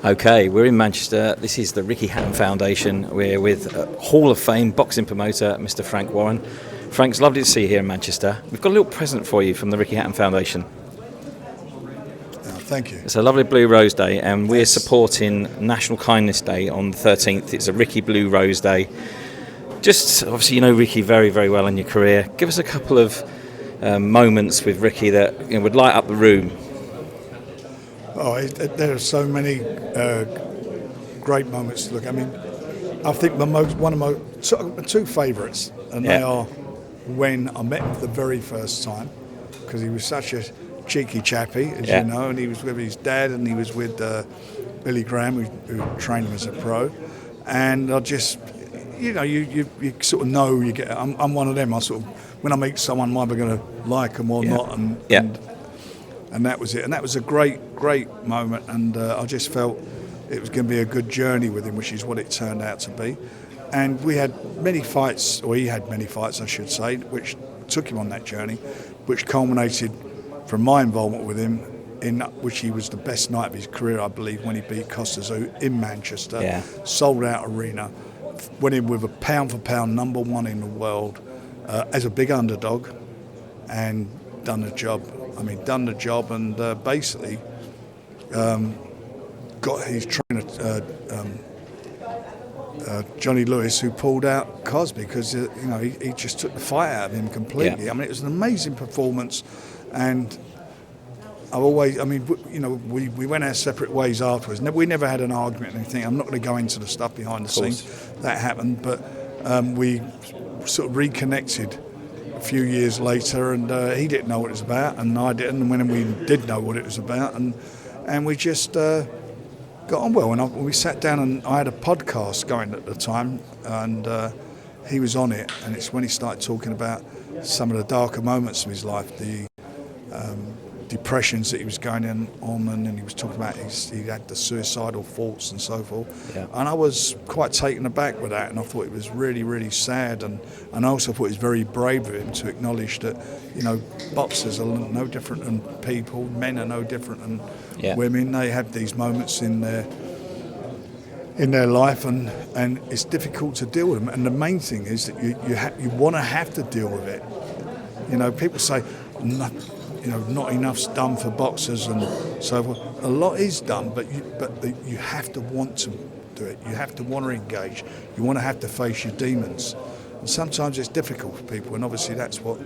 Okay, we're in Manchester. This is the Ricky Hatton Foundation. We're with Hall of Fame boxing promoter, Mr. Frank Warren. Frank, it's lovely to see you here in Manchester. We've got a little present for you from the Ricky Hatton Foundation. Thank you. It's a lovely Blue Rose Day, and we're supporting National Kindness Day on the 13th. It's a Ricky Blue Rose Day. Just, obviously, you know Ricky very, very well in your career. Give us a couple of moments with Ricky that would light up the room. Oh, there are so many great moments to look. I mean, I think one of my two favourites, and they are when I met him for the very first time, because he was such a cheeky chappy, as you know, and he was with his dad, and he was with Billy Graham, who trained him as a pro, and I just, you sort of know you get. I'm one of them. I sort of, when I meet someone, I'm either going to like them or not, and that was it. And that was a great moment, and I just felt it was going to be a good journey with him, which is what it turned out to be. And we had many fights, or he had many fights, I should say, which took him on that journey, which culminated from my involvement with him, in which he was the best night of his career, I believe, when he beat Costa Zoo in Manchester, sold out arena, went in with a pound-for-pound #1 in the world as a big underdog, and done the job. And basically got his trainer, Johnny Lewis, who pulled out Cosby because he just took the fight out of him completely. I mean, it was an amazing performance, and we went our separate ways afterwards. We never had an argument or anything. I'm not going to go into the stuff behind the scenes that happened, but we sort of reconnected a few years later, and he didn't know what it was about, and I didn't. And when we did know what it was about, and we just got on well. And we sat down, and I had a podcast going at the time, and he was on it. And it's when he started talking about some of the darker moments of his life, the depressions that he was going on, and then he was talking about he had the suicidal thoughts and so forth. And I was quite taken aback with that, and I thought it was really, really sad, and I also thought it was very brave of him to acknowledge that, boxers are no different than people, men are no different than women. They have these moments in their life, and it's difficult to deal with them. And the main thing is that you want to have to deal with it. People say, not enough's done for boxers and so forth. A lot is done, but you have to want to do it. You have to want to engage. You want to have to face your demons. And sometimes it's difficult for people, and obviously that's what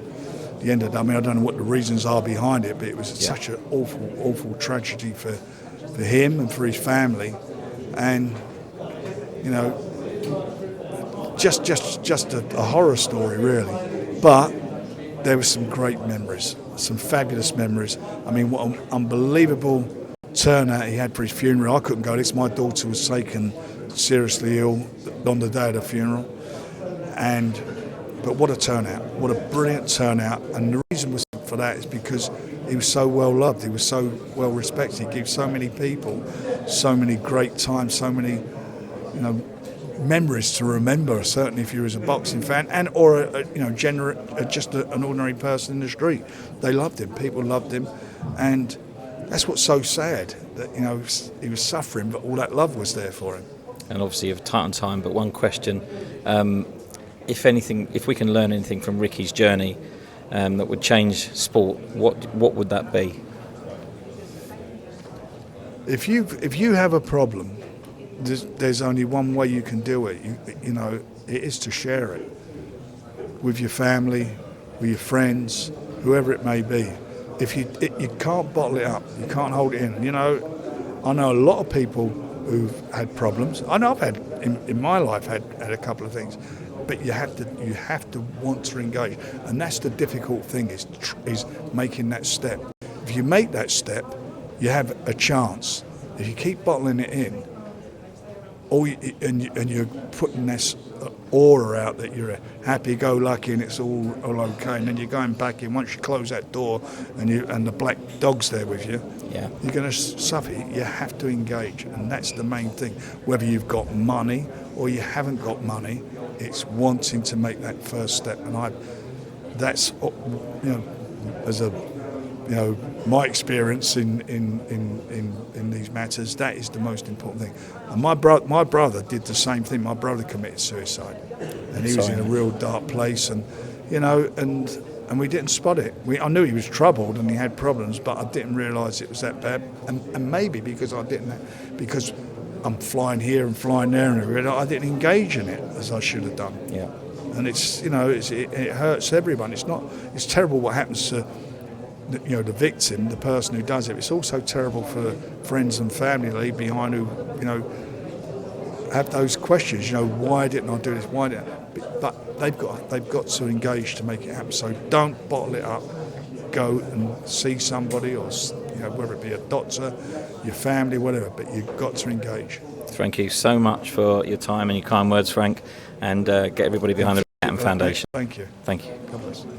the end of it. I mean, I don't know what the reasons are behind it, but it was such an awful tragedy for him and for his family. And, just a horror story, really. But there were some great memories, some fabulous memories. I mean, what an unbelievable turnout he had for his funeral. I couldn't go to this. My daughter was taken seriously ill on the day of the funeral. But what a turnout, what a brilliant turnout. And the reason for that is because he was so well loved, he was so well respected. He gave so many people so many great times, so many, memories to remember, certainly if you was a boxing fan or just an ordinary person in the street. They loved him, people loved him, and that's what's so sad, that he was suffering, but all that love was there for him. And obviously you've tight on time, but one question, if we can learn anything from Ricky's journey that would change sport, what would that be? If you have a problem, there's only one way you can do it. It is to share it with your family, with your friends, whoever it may be. If you can't bottle it up, you can't hold it in. I know a lot of people who've had problems. I know I've had in my life had a couple of things, but you have to want to engage, and that's the difficult thing is making that step. If you make that step, you have a chance. If you keep bottling it in, and you're putting this aura out that you're happy-go-lucky and it's all okay, and then you're going back in. Once you close that door and the black dog's there with you, you're going to suffer. You have to engage, and that's the main thing. Whether you've got money or you haven't got money, it's wanting to make that first step. And that's as a my experience in these matters, that is the most important thing. And my brother did the same thing. My brother committed suicide, and he was in a real dark place, and and we didn't spot it. I knew he was troubled and he had problems, but I didn't realise it was that bad. And maybe because because I'm flying here and flying there, and I didn't engage in it as I should have done. Yeah. And it hurts everyone. It's terrible what happens to the victim, the person who does it. It's also terrible for friends and family that leave behind who have those questions. Why didn't I do this? Why didn't? But they've got to engage to make it happen. So don't bottle it up. Go and see somebody, or whether it be a doctor, your family, whatever. But you've got to engage. Thank you so much for your time and your kind words, Frank, and get everybody behind the Ricky Hatton Foundation. Thank you. Thank you. God bless.